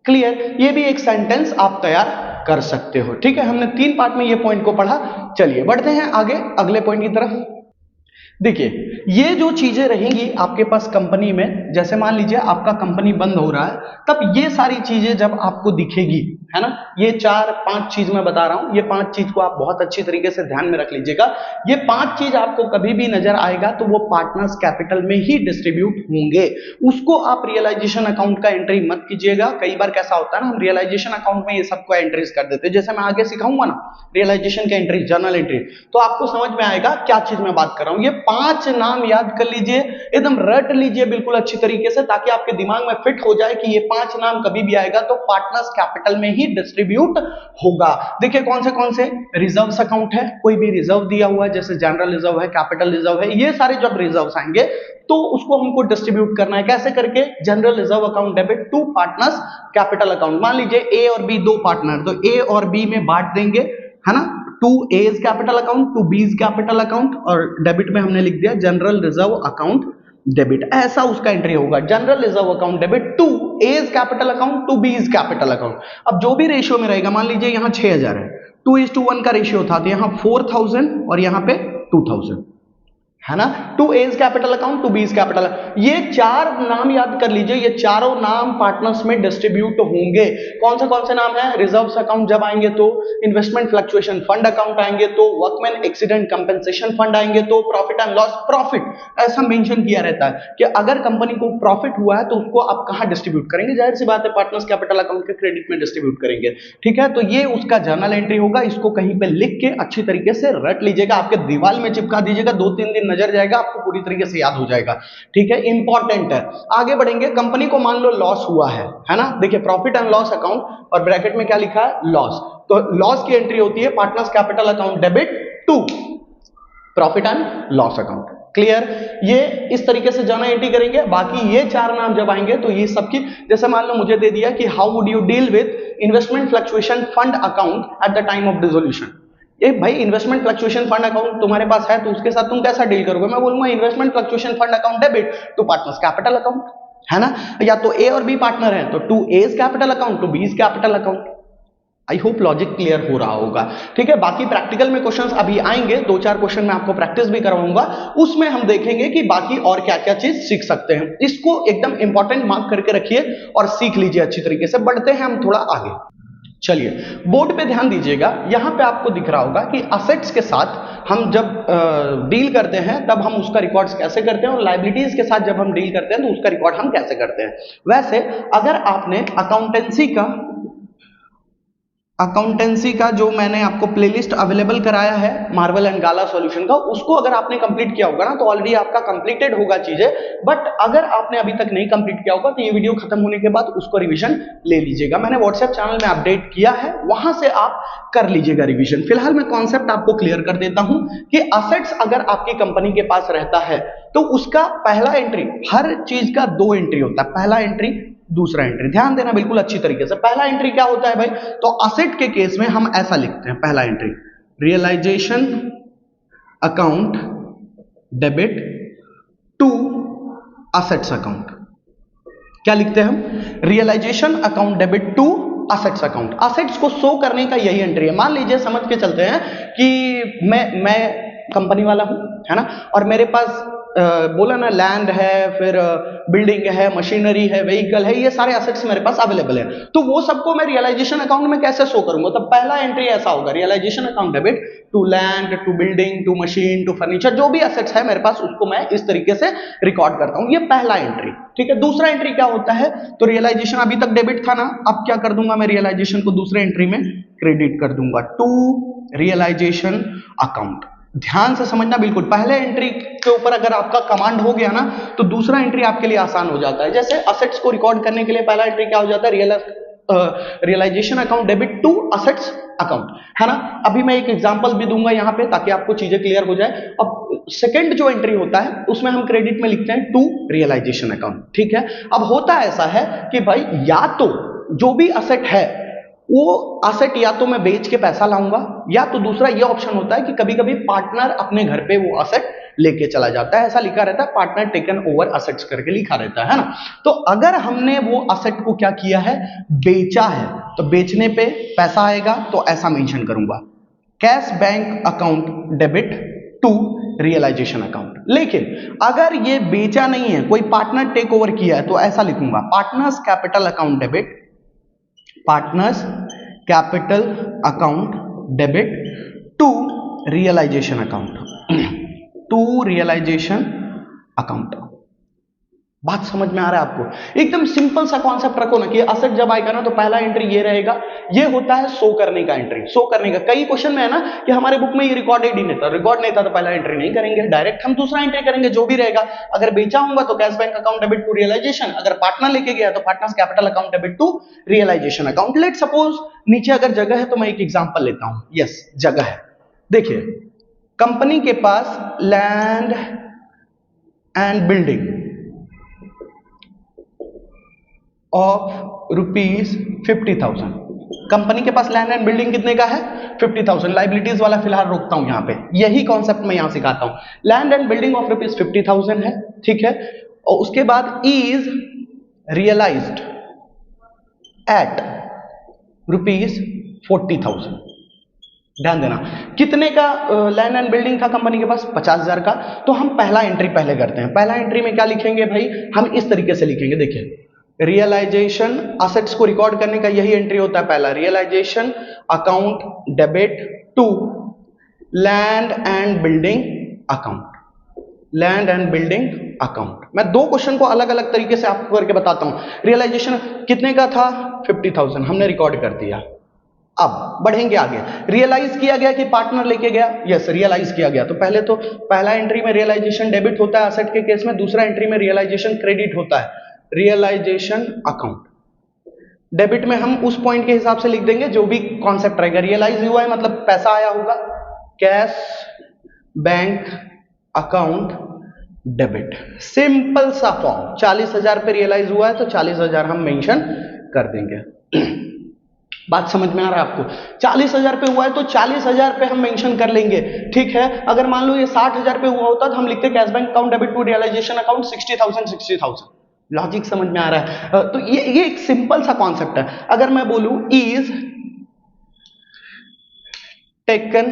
क्लियर, ये भी एक सेंटेंस आप तैयार कर सकते हो, ठीक है। हमने 3 पार्ट में ये पॉइंट को पढ़ा। चलिए बढ़ते हैं आगे अगले पॉइंट की तरफ। देखिए ये जो चीजें रहेंगी आपके पास कंपनी में, जैसे मान लीजिए आपका कंपनी बंद हो रहा है, तब ये सारी चीजें जब आपको दिखेगी, है ना, ये 4-5 चीज मैं बता रहा हूं, ये 5 चीज को आप बहुत अच्छी तरीके से ध्यान में रख लीजिएगा। ये 5 चीज आपको कभी भी नजर आएगा तो वो पार्टनर्स कैपिटल में ही डिस्ट्रीब्यूट होंगे, उसको आप रियलाइजेशन अकाउंट का एंट्री मत कीजिएगा। कई बार कैसा होता है ना, हम रियलाइजेशन अकाउंट में ये सबको एंट्रीज कर देते हैं, जैसे मैं आगे सिखाऊंगा ना रियलाइजेशन के एंट्री, जर्नल एंट्री, तो आपको समझ में आएगा क्या चीज मैं बात कर रहा हूं। ये 5 नाम याद कर लीजिए, एकदम रट लीजिए बिल्कुल अच्छी तरीके से, ताकि आपके दिमाग में फिट हो जाए कि ये 5 नाम कभी भी आएगा तो पार्टनर्स कैपिटल में ही डिस्ट्रीब्यूट होगा। देखिए कौन से रिजर्व्स अकाउंट है, कोई भी रिजर्व दिया हुआ है, जैसे जनरल रिजर्व है, कैपिटल रिजर्व है, ये सारे जब रिजर्व्स आएंगे तो उसको हमको डिस्ट्रीब्यूट करना है। कैसे करके, general reserve account debit to partners capital account. मान लीजिए ए और बी 2 पार्टनर, तो ए और बी में बांट देंगे, है ना, to A's capital account, to B's capital account, और डेबिट में हमने लिख दिया जनरल रिजर्व अकाउंट डेबिट, ऐसा उसका एंट्री होगा। General reserve account debit to A is capital account to B is capital account. अब जो भी रेशियो में रहेगा, मान लीजिए यहाँ 6000 है, 2:1 का रेशियो था, तो यहाँ 4000 और यहाँ पे 2000 है ना। To A's capital account to B's capital, ये चार नाम याद कर लीजिए, ये चारों नाम पार्टनर्स में डिस्ट्रीब्यूट होंगे। कौन से नाम है? रिजर्व्स अकाउंट जब आएंगे तो, इन्वेस्टमेंट फ्लक्चुएशन फंड अकाउंट आएंगे तो, वर्कमैन एक्सीडेंट कंपेंसेशन फंड आएंगे तो, प्रॉफिट एंड लॉस, प्रॉफिट ऐसा मेंशन किया रहता है कि अगर कंपनी को प्रॉफिट हुआ है तो उसको आप कहां डिस्ट्रीब्यूट करेंगे? जाहिर सी बात है पार्टनर्स कैपिटल अकाउंट के क्रेडिट में डिस्ट्रीब्यूट करेंगे। ठीक है, तो ये उसका जर्नल एंट्री होगा। इसको कहीं पे लिख के अच्छी तरीके से रट लीजिएगा, आपके दीवार में चिपका दीजिएगा, 2-3 दिन नजर जाएगा, आपको पूरी तरीके से याद हो जाएगा। ठीक है, इंपॉर्टेंट है। आगे बढ़ेंगे, कंपनी को मान लो लॉस हुआ है ना। देखिए प्रॉफिट एंड लॉस अकाउंट और ब्रैकेट में क्या लिखा है? लॉस। तो लॉस की एंट्री होती है partners capital account debit to profit and loss account. Clear? ये इस तरीके से जर्नल एंट्री करेंगे। बाकी ये चार नाम जब आएंगे तो ये सबकी, जैसे मान लो मुझे दे दिया कि how would you deal with investment fluctuation fund account eight the time of dissolution. ये भाई इन्वेस्टमेंट फ्लक्चुएशन फंड अकाउंट तुम्हारे पास है तो उसके साथ तुम कैसा डील करोगे? मैं बोलूंगा investment fluctuation fund account debit to partners capital account, है ना। या तो ए और बी पार्टनर है तो to A's capital account to B's capital account. I hope logic clear हो रहा होगा। ठीक है, बाकी प्रैक्टिकल में क्वेश्चंस अभी आएंगे, 2-4 क्वेश्चन मैं आपको प्रैक्टिस भी करवाऊंगा, उसमें हम देखेंगे कि बाकी और क्या क्या चीज सीख सकते हैं। इसको एकदम इंपॉर्टेंट मार्क करके रखिए और सीख लीजिए अच्छी तरीके से। बढ़ते हैं हम थोड़ा आगे। चलिए बोर्ड पे ध्यान दीजिएगा, यहां पे आपको दिख रहा होगा कि असेट्स के साथ हम जब डील करते हैं तब हम उसका रिकॉर्ड्स कैसे करते हैं, और लायबिलिटीज के साथ जब हम डील करते हैं तो उसका रिकॉर्ड हम कैसे करते हैं। वैसे अगर आपने अकाउंटेंसी का जो मैंने आपको प्लेलिस्ट अवेलेबल कराया है मार्वल एंड गाला सॉल्यूशन का, उसको अगर आपने कंप्लीट किया होगा ना तो ऑलरेडी आपका कंप्लीटेड होगा चीजें। बट अगर आपने अभी तक नहीं कंप्लीट किया होगा तो ये वीडियो खत्म होने के बाद उसको रिवीजन ले लीजिएगा। मैंने व्हाट्सएप चैनल में अपडेट किया है, वहां से आप कर लीजिएगा रिवीजन। फिलहाल मैं कॉन्सेप्ट आपको क्लियर कर देता हूं कि असेट्स अगर आपकी कंपनी के पास रहता है तो उसका पहला एंट्री, हर चीज का 2 एंट्री होता है, पहला एंट्री दूसरा एंट्री। ध्यान देना बिल्कुल अच्छी तरीके से। पहला एंट्री क्या होता है भाई? तो असेट के केस में हम ऐसा लिखते हैं, पहला entry realisation account debit to assets account. क्या लिखते हैं हम? Realisation account debit to assets account. Assets को शो करने का यही एंट्री है। मान लीजिए समझ के चलते हैं कि मैं कंपनी वाला हूं, है ना, और मेरे पास बोला ना लैंड है, फिर बिल्डिंग है, मशीनरी है, व्हीकल है, ये सारे असेट्स मेरे पास अवेलेबल है। तो वो सबको मैं रियलाइजेशन अकाउंट में कैसे शो करूंगा? तो पहला एंट्री ऐसा होगा, realisation account debit to land, to building, to machine, to furniture, जो भी असेट्स है मेरे पास उसको मैं इस तरीके से रिकॉर्ड करता हूं। ये पहला एंट्री। ठीक है, दूसरा एंट्री क्या होता है? तो रियलाइजेशन अभी तक डेबिट था ना, अब क्या कर दूंगा मैं? रियलाइजेशन को दूसरे एंट्री में क्रेडिट कर दूंगा टू रियलाइजेशन अकाउंट। ध्यान से समझना बिल्कुल, पहले एंट्री के ऊपर अगर आपका कमांड हो गया ना तो दूसरा एंट्री आपके लिए आसान हो जाता है। जैसे असेट्स को रिकॉर्ड करने के लिए पहला एंट्री क्या हो जाता है? Realisation account debit to assets account, है ना। अभी मैं एक एग्जांपल भी दूंगा यहाँ पे ताकि आपको चीजें क्लियर हो जाए। अब सेकंड जो एंट्री होता है उसमें हम क्रेडिट में लिखते हैं टू रियलाइजेशन अकाउंट। ठीक है, अब होता ऐसा है कि भाई या तो जो भी असेट है वो असेट या तो मैं बेच के पैसा लाऊंगा, या तो दूसरा ये ऑप्शन होता है कि कभी कभी पार्टनर अपने घर पे वो असेट लेके चला जाता है। ऐसा लिखा रहता है पार्टनर टेकन ओवर असेट्स करके लिखा रहता है ना। तो अगर हमने वो असेट को क्या किया है? बेचा है, तो बेचने पे पैसा आएगा तो ऐसा मेंशन करूंगा, cash bank account debit to realisation account. लेकिन अगर ये बेचा नहीं है, कोई पार्टनर टेक ओवर किया है, तो ऐसा लिखूंगा partners capital account debit, partners capital account debit to realisation account, to realisation account. बात समझ में आ रहा है आपको? एकदम सिंपल सा कॉन्सेप्ट रखो ना कि असेट जब आएगा ना तो पहला एंट्री ये रहेगा, ये होता है शो करने का एंट्री, शो करने का। कई क्वेश्चन में है ना कि हमारे बुक में ये रिकॉर्डेड ही नहीं था, रिकॉर्ड नहीं था तो पहला एंट्री नहीं करेंगे, डायरेक्ट हम दूसरा एंट्री करेंगे जो भी रहेगा। अगर बेचा होगा तो cash bank account debit to realisation, अगर पार्टनर लेके गया तो partners capital account debit to realisation account. Let suppose नीचे अगर जगह है तो मैं एक एग्जांपल लेता हूं। यस, जगह है। देखिए कंपनी के पास land and building of ₹50,000। Company के पास लैंड एंड बिल्डिंग कितने का है? 50,000। लाइबिलिटीज वाला फिलहाल रोकता हूं, यहां पे यही कॉन्सेप्ट मैं यहां सिखाता हूं। लैंड एंड बिल्डिंग ऑफ ₹50,000 है, ठीक है, और उसके बाद इज रियलाइज्ड एट ₹40,000। ध्यान देना, कितने का लैंड एंड बिल्डिंग था कंपनी के पास? 50,000 का। तो हम पहला एंट्री पहले करते हैं। पहला एंट्री में क्या लिखेंगे भाई? हम इस तरीके से लिखेंगे, देखिए, रियलाइजेशन असेट्स को रिकॉर्ड करने का यही एंट्री होता है पहला, realisation account debit to land and building account, land and building account. मैं दो क्वेश्चन को अलग अलग तरीके से आपको करके बताता हूं। रियलाइजेशन कितने का था? 50,000, हमने रिकॉर्ड कर दिया। अब बढ़ेंगे आगे, रियलाइज किया गया कि पार्टनर लेके गया? यस, रियलाइज किया गया। तो पहले तो पहला एंट्री में रियलाइजेशन डेबिट होता है असेट के केस में, दूसरा एंट्री में रियलाइजेशन क्रेडिट होता है, रियलाइजेशन अकाउंट। डेबिट में हम उस पॉइंट के हिसाब से लिख देंगे जो भी कॉन्सेप्ट रहेगा। रियलाइज हुआ है मतलब पैसा आया होगा, cash bank account debit, simple सा फॉर्म। 40,000 पे रियलाइज हुआ है तो 40,000 हम मेंशन कर देंगे। बात समझ में आ रहा है आपको? 40,000 पे हुआ है तो 40,000 पे हम मेंशन कर लेंगे, ठीक है। अगर मान लो ये 60,000 पे हुआ होता तो हम लिखते cash bank account debit to realisation account 60,000। Logic समझ में आ रहा है? तो ये एक सिंपल सा कॉन्सेप्ट है। अगर मैं बोलूं इज टेकन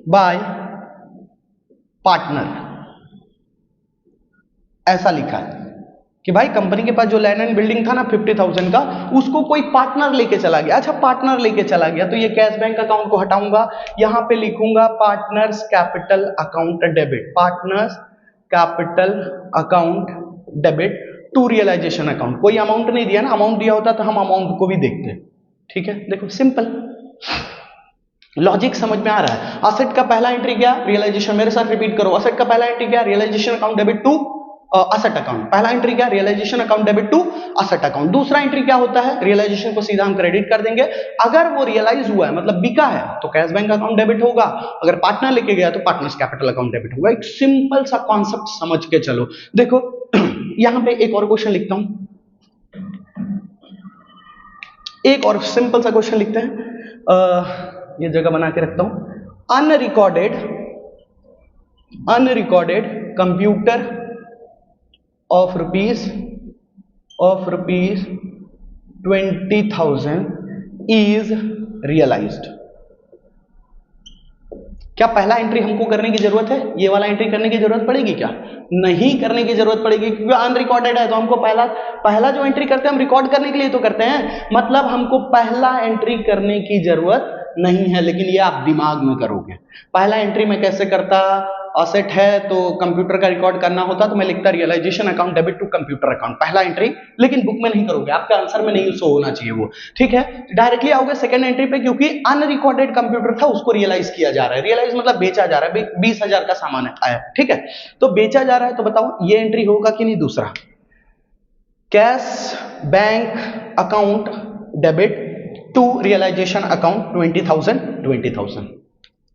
बाय पार्टनर, ऐसा लिखा है कि भाई कंपनी के पास जो लैंड एंड बिल्डिंग था ना 50,000 का, उसको कोई पार्टनर लेके चला गया। अच्छा, पार्टनर लेके चला गया तो ये कैश बैंक अकाउंट को हटाऊंगा, यहां पे लिखूंगा partners capital account debit, partners capital account debit to realisation account. कोई अमाउंट नहीं दिया ना, अमाउंट दिया होता तो हम अमाउंट को भी देखते, ठीक है। देखो सिंपल लॉजिक समझ में आ रहा है। असेट का पहला एंट्री क्या? रियलाइजेशन। मेरे साथ रिपीट करो, असेट का पहला एंट्री क्या? Realisation account debit to asset account. पहला एंट्री क्या? Realisation account debit to asset account. दूसरा एंट्री क्या होता है? रियलाइजेशन को सीधा हम क्रेडिट कर देंगे। अगर वो रियलाइज हुआ है मतलब बिका है तो कैश बैंक अकाउंट डेबिट होगा, अगर पार्टनर लेके गया तो पार्टनर्स कैपिटल अकाउंट डेबिट होगा। एक सिंपल सा कॉन्सेप्ट समझ के चलो। देखो यहां पे एक और क्वेश्चन लिखता हूं, एक और सिंपल सा क्वेश्चन लिखते हैं, ये जगह बना के रखता हूं। Unrecorded computer of rupees 20,000 is realized। क्या पहला एंट्री हमको करने की जरूरत है? ये वाला एंट्री करने की जरूरत पड़ेगी क्या? नहीं करने की जरूरत पड़ेगी, क्योंकि अनरिकॉर्डेड है। तो हमको पहला जो एंट्री करते हैं हम रिकॉर्ड करने के लिए तो करते हैं, मतलब हमको पहला एंट्री करने की जरूरत नहीं है। लेकिन ये आप दिमाग में करोगे। पहला एंट्री में कैसे करता? असेट है तो कंप्यूटर का रिकॉर्ड करना होता तो मैं लिखता realisation account debit to computer account, पहला एंट्री। लेकिन बुक में नहीं करोगे, आपका आंसर में नहीं शो होना चाहिए वो, ठीक है। डायरेक्टली आओगे सेकंड एंट्री पे, क्योंकि अनरिकॉर्डेड कंप्यूटर था उसको रियलाइज किया जा रहा है। रियलाइज मतलब बेचा जा रहा है, 20,000 का सामान आया, ठीक है, तो बेचा जा रहा है। तो बताओ ये एंट्री होगा कि नहीं? दूसरा cash bank account debit to realisation account 20,000।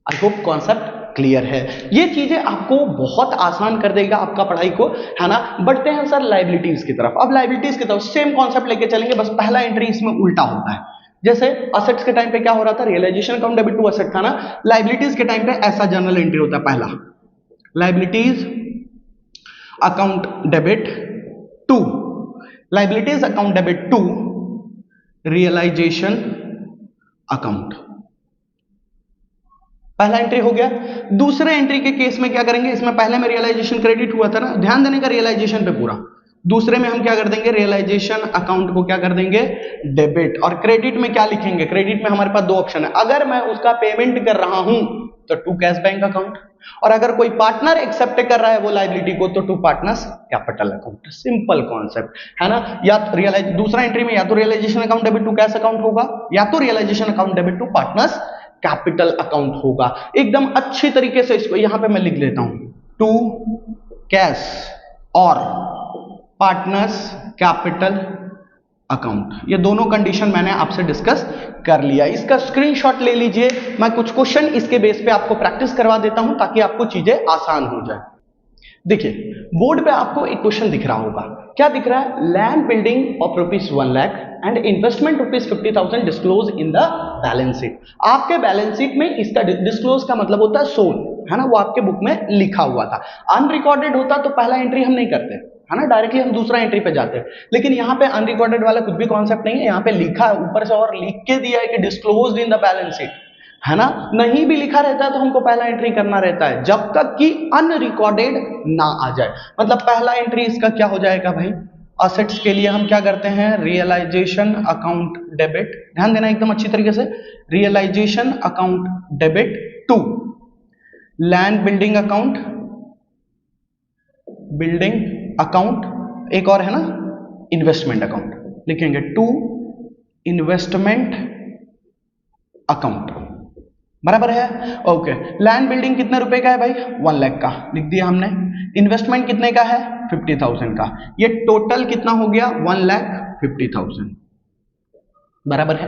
I hope concept clear है। ये चीजें आपको बहुत आसान कर देगा आपका पढ़ाई को, है ना। बढ़ते हैं सर लायबिलिटीज की तरफ। अब लायबिलिटीज की तरफ सेम कॉन्सेप्ट लेके चलेंगे, बस पहला एंट्री इसमें उल्टा होता है। जैसे असेट्स के टाइम पे क्या हो रहा था? Realisation account debit to asset था ना। लायबिलिटीज के टाइम पे ऐसा जर्नल एंट्री होता है, पहला liabilities account debit to, liabilities account debit to realisation account, पहला एंट्री हो गया। दूसरे एंट्री के केस में क्या करेंगे? इसमें पहले में रियलाइजेशन क्रेडिट हुआ था ना, ध्यान देने का रियलाइजेशन पे पूरा। दूसरे में हम क्या कर देंगे? रियलाइजेशन अकाउंट को क्या कर देंगे? डेबिट। और क्रेडिट में क्या लिखेंगे? क्रेडिट में हमारे पास दो ऑप्शन है, अगर मैं उसका पेमेंट कर रहा हूं तो टू कैश बैंक अकाउंट, और अगर कोई पार्टनर एक्सेप्ट कर रहा है वो लायबिलिटी को तो to partners capital account. Simple concept है ना। या रियलाइज दूसरा एंट्री में या तो realisation account debit to cash account होगा, या तो realisation account debit to partners capital account होगा। एकदम अच्छी तरीके से इसको यहां पे मैं लिख लेता हूं, टू कैश और पार्टनर्स कैपिटल अकाउंट। ये दोनों कंडीशन मैंने आपसे डिस्कस कर लिया। इसका स्क्रीनशॉट ले लीजिए, मैं कुछ क्वेश्चन इसके बेस पे आपको प्रैक्टिस करवा देता हूं ताकि आपको चीजें आसान हो जाए। देखिए बोर्ड पे आपको एक क्वेश्चन दिख रहा होगा, क्या दिख रहा है? Land building of ₹1 lakh and investment ₹50,000 disclose in the balance sheet. आपके बैलेंस शीट में इसका डिस्क्लोज का मतलब होता है सोल, है ना, वो आपके बुक में लिखा हुआ था। अनरिकॉर्डेड होता तो पहला एंट्री हम नहीं करते, है ना, डायरेक्टली हम दूसरा एंट्री पे जाते हैं। लेकिन यहाँ पे अनरिकॉर्डेड वाला कुछ भी कॉन्सेप्ट नहीं है, यहाँ पे लिखा है ऊपर से और लिख के दिया है कि disclosed in the balance sheet, है ना। नहीं भी लिखा रहता है तो हमको पहला एंट्री करना रहता है जब तक कि अनरिकॉर्डेड ना आ जाए। मतलब पहला एंट्री इसका क्या हो जाएगा भाई, असेट्स के लिए हम क्या करते हैं, रियलाइजेशन अकाउंट डेबिट, ध्यान देना एकदम अच्छी तरीके से, realisation account debit to land building account, building account, एक और है ना इन्वेस्टमेंट अकाउंट, लिखेंगे टू इन्वेस्टमेंट अकाउंट, बराबर है। ओके, लैंड बिल्डिंग कितने रुपए का है भाई, 1 लाख का, लिख दिया हमने। इन्वेस्टमेंट कितने का है, 50,000 का। ये टोटल कितना हो गया, 1,50,000, बराबर है।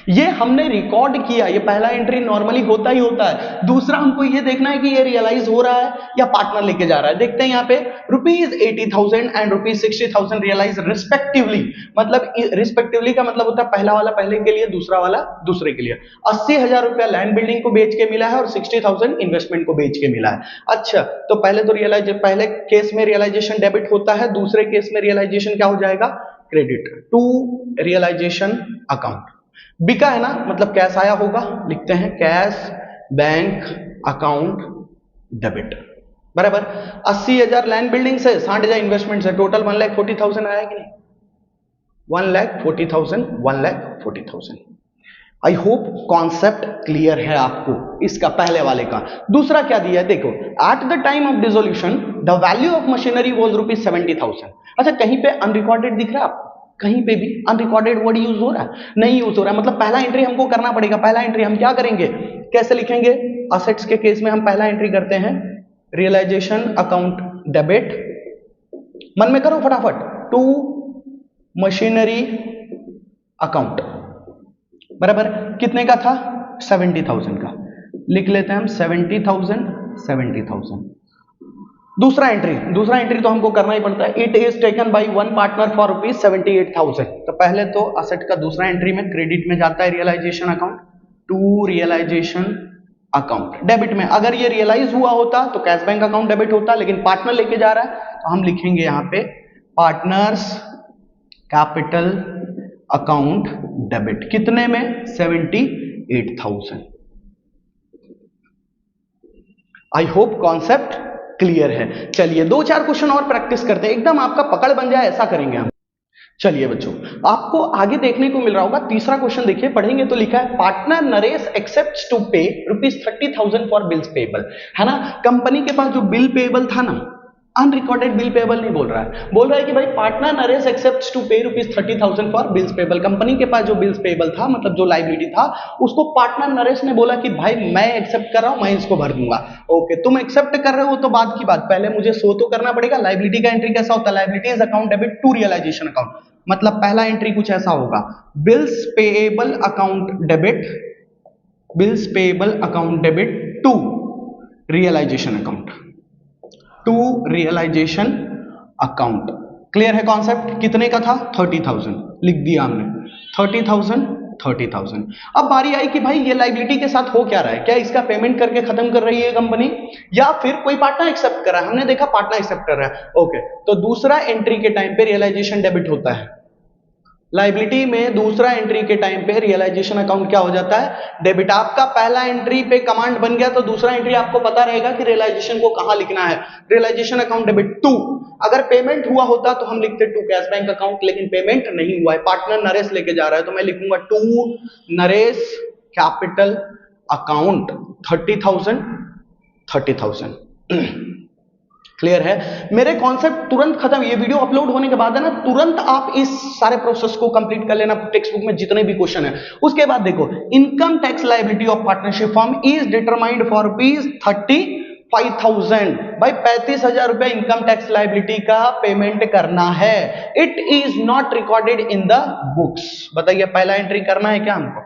ये हमने रिकॉर्ड किया, ये पहला एंट्री नॉर्मली होता ही होता है। दूसरा हमको ये देखना है कि ये रियलाइज हो रहा है या पार्टनर लेके जा रहा है। देखते हैं यहाँ पे ₹80,000 एंड ₹60,000 रियलाइज रिस्पेक्टिवली। मतलब रिस्पेक्टिवली का मतलब होता है पहला वाला पहले के लिए, दूसरा वाला दूसरे के लिए। 80,000 रुपया लैंड बिल्डिंग को बेच के मिला है और 60,000 इन्वेस्टमेंट को बेच के मिला है। अच्छा, तो पहले तो पहले केस में रियलाइजेशन डेबिट होता है, दूसरे केस में रियलाइजेशन क्या हो जाएगा, क्रेडिट टू रियलाइजेशन अकाउंट। बिका है ना, मतलब कैश आया होगा, लिखते हैं कैश बैंक अकाउंट डेबिट, बराबर। 80,000 लैंड बिल्डिंग से, 60,000 इन्वेस्टमेंट से, टोटल 1,40,000 आया कि नहीं, 1,40,000, 1,40,000। आई होप कॉन्सेप्ट क्लियर है आपको इसका पहले वाले का। दूसरा क्या दिया है देखो, eight the time of dissolution the value of machinery was ₹70,000। अच्छा, कहीं पे अनरिकॉर्डेड दिख रहा है आपको, कहीं पे भी अनरिकॉर्डेड वर्ड यूज हो रहा है, नहीं यूज हो रहा है, मतलब पहला एंट्री हमको करना पड़ेगा। पहला एंट्री हम क्या करेंगे, कैसे लिखेंगे, असेट्स के केस में हम पहला एंट्री करते हैं रियलाइजेशन अकाउंट डेबिट, मन में करो फटाफट, टू मशीनरी अकाउंट, बराबर। कितने का था, 70,000 का, लिख लेते हैं हम 70,000। दूसरा एंट्री तो हमको करना ही पड़ता है, it is taken by one partner for ₹78,000। तो पहले तो असेट का दूसरा एंट्री में क्रेडिट में जाता है realisation account to realisation account debit में। अगर ये रियलाइज हुआ होता तो कैश बैंक अकाउंट डेबिट होता, लेकिन पार्टनर लेके जा रहा है तो हम लिखेंगे यहां पे पार्टनर्स कैपिटल अकाउंट डेबिट, कितने में, 78,000। आई होप कॉन्सेप्ट क्लियर है। चलिए 2-4 क्वेश्चन और प्रैक्टिस करते हैं, एकदम आपका पकड़ बन जाए ऐसा करेंगे हम। चलिए बच्चों, आपको आगे देखने को मिल रहा होगा, तीसरा क्वेश्चन देखिए, पढ़ेंगे तो लिखा है पार्टनर नरेश एक्सेप्ट्स टू पे ₹30,000 फॉर बिल्स पेबल, है ना। कंपनी के पास जो बिल पेबल था ना, अनरिकॉर्डेड बिल पेबल नहीं बोल रहा है, बोल रहा है कि भाई पार्टनर नरेश एक्सेप्ट्स टू पे ₹30,000 फॉर बिल्स पेबल। कंपनी के पास जो बिल्स पेबल था, मतलब जो लायबिलिटी था, उसको पार्टनर नरेश ने बोला कि भाई मैं एक्सेप्ट कर रहा हूं, मैं इसको भर दूंगा। ओके, तुम एक्सेप्ट कर रहे हो तो बात की बात, पहले मुझे शो तो करना पड़ेगा। लायबिलिटी का एंट्री कैसा होता है, liabilities account debit to realisation account, मतलब पहला एंट्री कुछ ऐसा होगा, bills payable account debit, bills payable account debit to realisation account, to realisation account. Clear है कॉन्सेप्ट, कितने का था, 30,000, लिख दिया हमने 30,000। अब बारी आई कि भाई ये लायबिलिटी के साथ हो क्या रहा है, क्या इसका पेमेंट करके खत्म कर रही है कंपनी, या फिर कोई पार्टनर एक्सेप्ट कर रहा है। हमने देखा पार्टनर एक्सेप्ट कर रहा है। ओके, तो दूसरा एंट्री के टाइम पे रियलाइजेशन डेबिट होता है, लायबिलिटी में दूसरा एंट्री के टाइम पे रियलाइजेशन अकाउंट क्या हो जाता है, डेबिट। आपका पहला एंट्री पे कमांड बन गया तो दूसरा एंट्री आपको पता रहेगा कि रियलाइजेशन को कहां लिखना है, रियलाइजेशन अकाउंट डेबिट टू। अगर पेमेंट हुआ होता तो हम लिखते टू कैश बैंक अकाउंट, लेकिन पेमेंट नहीं हुआ है, पार्टनर नरेश लेके जा रहा है, तो मैं लिखूंगा to Naresh capital account 30,000। Clear है, मेरे कॉन्सेप्ट तुरंत खत्म। ये वीडियो अपलोड होने के बाद है ना, तुरंत आप इस सारे प्रोसेस को कंप्लीट कर लेना, टेक्स्ट बुक में जितने भी क्वेश्चन है। उसके बाद देखो, income tax liability of partnership firm is determined for ₹35,000। भाई 35,000 रुपया इनकम टैक्स लायबिलिटी का पेमेंट करना है। It is not recorded in the books. बताइए पहला एंट्री करना है क्या हमको,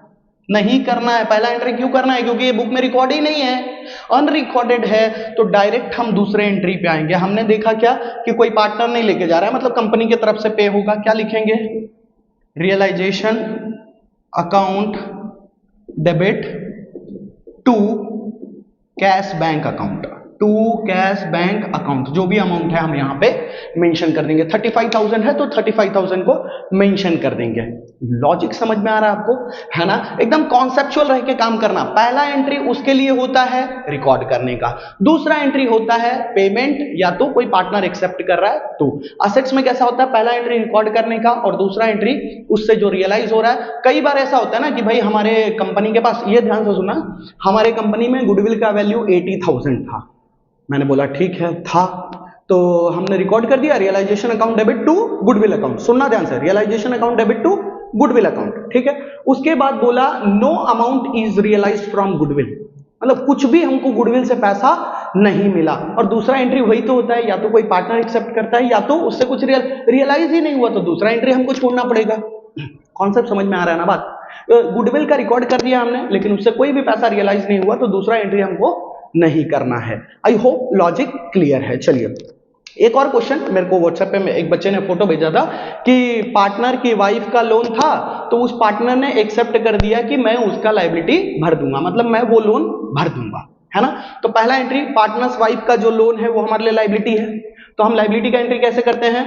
नहीं करना है। पहला एंट्री क्यों करना है, क्योंकि ये बुक में रिकॉर्ड ही नहीं है, अनरिकॉर्डेड है, तो डायरेक्ट हम दूसरे एंट्री पे आएंगे। हमने देखा क्या कि कोई पार्टनर नहीं लेके जा रहा है, मतलब कंपनी की तरफ से पे होगा, क्या लिखेंगे, realisation account debit to cash bank account, to cash bank account, जो भी अमाउंट है हम यहाँ पे मेंशन कर देंगे। 35,000 है तो 35,000 को मेंशन कर देंगे। लॉजिक समझ में आ रहा है आपको, है ना? एकदम कॉन्सेप्चुअल रह के काम करना। पहला एंट्री उसके लिए होता है रिकॉर्ड करने का, दूसरा एंट्री होता है पेमेंट या तो कोई पार्टनर एक्सेप्ट कर रहा है तो। असेट्स में कैसा होता है, पहला एंट्री रिकॉर्ड करने का और दूसरा एंट्री उससे जो रियलाइज हो रहा है। कई बार ऐसा होता है ना कि भाई हमारे कंपनी के पास, ये ध्यान से सुना, हमारे कंपनी में गुडविल का वैल्यू 80,000 था। मैंने बोला ठीक है था, तो हमने रिकॉर्ड कर दिया realisation account debit to goodwill account. सुनना ध्यान से, realisation account debit to goodwill account, ठीक है। उसके बाद बोला no amount is realised from goodwill, मतलब कुछ भी हमको गुडविल से पैसा नहीं मिला। और दूसरा एंट्री वही तो होता है, या तो कोई पार्टनर एक्सेप्ट करता है या तो उससे कुछ रियलाइज ही नहीं हुआ तो दूसरा एंट्री हमको छोड़ना पड़ेगा। कॉन्सेप्ट समझ में आ रहा है ना बात? गुडविल का रिकॉर्ड कर दिया हमने लेकिन उससे कोई भी पैसा रियलाइज नहीं हुआ तो दूसरा एंट्री हमको नहीं करना है। आई होप लॉजिक क्लियर है। चलिए एक और क्वेश्चन, मेरे को व्हाट्सएप पे एक बच्चे ने फोटो भेजा था कि पार्टनर की वाइफ का लोन था तो उस पार्टनर ने एक्सेप्ट कर दिया कि मैं उसका लायबिलिटी भर दूंगा, मतलब मैं वो लोन भर दूंगा, है ना। तो पहला एंट्री पार्टनर्स वाइफ का जो लोन है वो हमारे लिए लायबिलिटी है, तो हम लायबिलिटी का एंट्री कैसे करते हैं?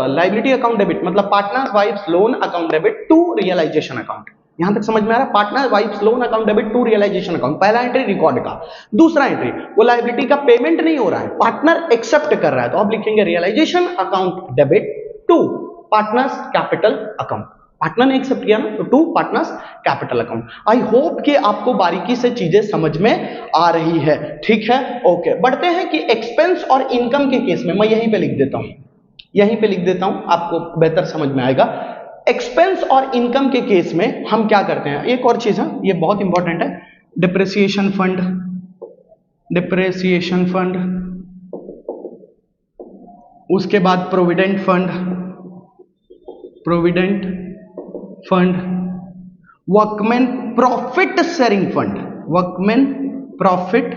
लायबिलिटी अकाउंट डेबिट, मतलब partner wife's loan account debit to realisation account. यहां तक समझ में आ रहा है? Partner wife's loan account debit to realisation account, पहला एंट्री रिकॉर्ड का। दूसरा एंट्री वो लायबिलिटी का पेमेंट नहीं हो रहा है, पार्टनर एक्सेप्ट कर रहा है, तो आप लिखेंगे realisation account debit to partners capital account. Partner ने एक्सेप्ट किया ना, तो to partners capital account. I hope कि आपको बारीकी से चीजें समझ में आ रही है, ठीक है। ओके, बढ़ते हैं कि एक्सपेंस और इनकम के केस में, मैं यहीं पे लिख देता हूं, यहीं पे लिख देता हूं, आपको बेहतर समझ में आएगा। एक्सपेंस और इनकम के केस में हम क्या करते हैं, एक और चीज है ये बहुत इंपॉर्टेंट है, डिप्रेसिएशन फंड, डिप्रेसिएशन फंड, उसके बाद provident fund, provident fund, workman profit sharing fund, workman profit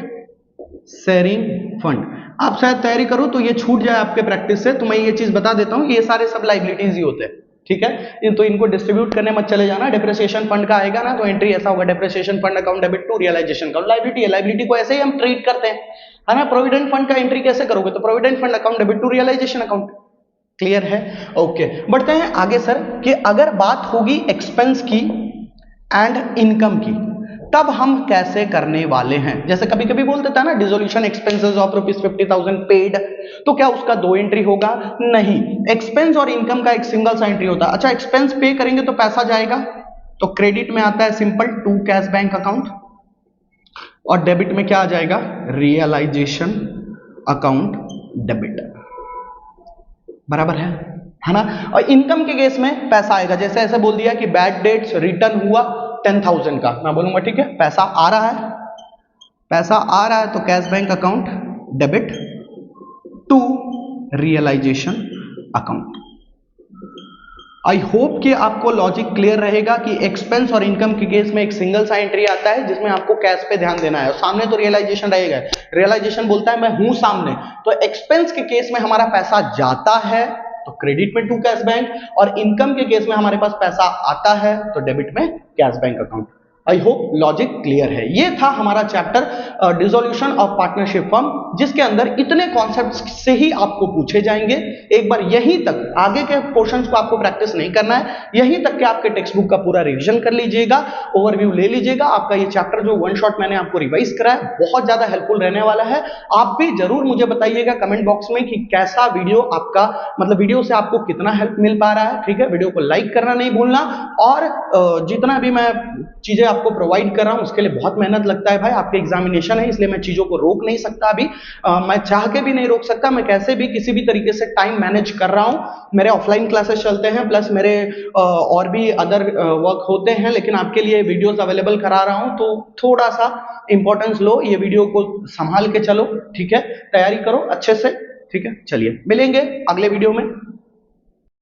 sharing fund. आप शायद तैयारी करो तो ये छूट जाए आपके प्रैक्टिस से, तो मैं ये चीज बता देता हूं, ये सारे सब लायबिलिटीज ही होते हैं, ठीक है। तो इनको डिस्ट्रीब्यूट करने मत चले जाना। डिप्रेसिएशन फंड का आएगा ना तो एंट्री ऐसा होगा, depreciation fund account debit to realisation account, liability है, लायबिलिटी को ऐसे ही हम ट्रीट करते हैं, है ना। प्रोविडेंट फंड का एंट्री कैसे करोगे, तो provident fund account debit to realisation account. Clear है? ओके, बढ़ते हैं आगे सर, कि अगर बात होगी एक्सपेंस की एंड इनकम की, तब हम कैसे करने वाले हैं। जैसे कभी कभी बोल देता है ना, डिसोल्यूशन एक्सपेंसेस ऑफ ₹50,000 पेड, तो क्या उसका दो एंट्री होगा? नहीं, एक्सपेंस और इनकम का एक सिंगल सा एंट्री होता है। अच्छा, एक्सपेंस पे करेंगे तो पैसा जाएगा, तो क्रेडिट में आता है simple to cash bank account, और डेबिट में क्या आ जाएगा? रियलाइजेशन अकाउंट डेबिट, बराबर है ना। और इनकम के केस में पैसा आएगा, जैसे ऐसे बोल दिया कि बैड डेट्स रिटर्न हुआ 10,000 का, मैं बोलूंगा ठीक है, पैसा आ रहा है, पैसा आ रहा है, तो cash bank account debit to realisation account. I hope कि आपको लॉजिक क्लियर रहेगा कि एक्सपेंस और इनकम के केस में एक सिंगल सा एंट्री आता है जिसमें आपको कैश पे ध्यान देना है, और सामने तो रियलाइजेशन रहेगा। रियलाइजेशन बोलता है मैं हूं सामने, तो एक्सपेंस के केस में हमारा पैसा जाता है तो क्रेडिट में टू कैश बैंक, और इनकम के केस में हमारे पास पैसा आता है तो डेबिट में cash bank account. I hope logic clear है। ये था हमारा chapter dissolution of partnership firm, जिसके अंदर इतने कॉन्सेप्ट्स से ही आपको पूछे जाएंगे। एक बार यहीं तक, आगे के पोर्शंस को आपको प्रैक्टिस नहीं करना है, यहीं तक के आपके टेक्स्ट बुक का पूरा रिवीजन कर लीजिएगा, ओवरव्यू ले लीजिएगा। आपका ये चैप्टर जो वन शॉट मैंने आपको रिवाइज करा है बहुत ज्यादा हेल्पफुल रहने वाला है। आप भी जरूर मुझे बताइएगा कमेंट बॉक्स में कि कैसा वीडियो आपका, मतलब वीडियो से आपको कितना हेल्प मिल पा रहा है, ठीक है। वीडियो को लाइक करना नहीं भूलना, और जितना भी मैं चीजें आपको प्रोवाइड कर रहा हूं उसके लिए बहुत मेहनत लगता है भाई, आपके एग्जामिनेशन है इसलिए मैं चीजों को रोक नहीं सकता अभी, मैं चाह के भी नहीं रोक सकता, मैं कैसे भी किसी भी तरीके से टाइम मैनेज कर रहा हूं। मेरे ऑफलाइन क्लासेस चलते हैं, प्लस मेरे और भी अदर वर्क होते हैं, लेकिन आपके लिए वीडियोस अवेलेबल करा रहा हूं, तो थोड़ा सा इंपॉर्टेंस लो, ये वीडियो को संभाल के चलो, ठीक है। तैयारी करो अच्छे से, ठीक है। चलिए मिलेंगे अगले वीडियो में।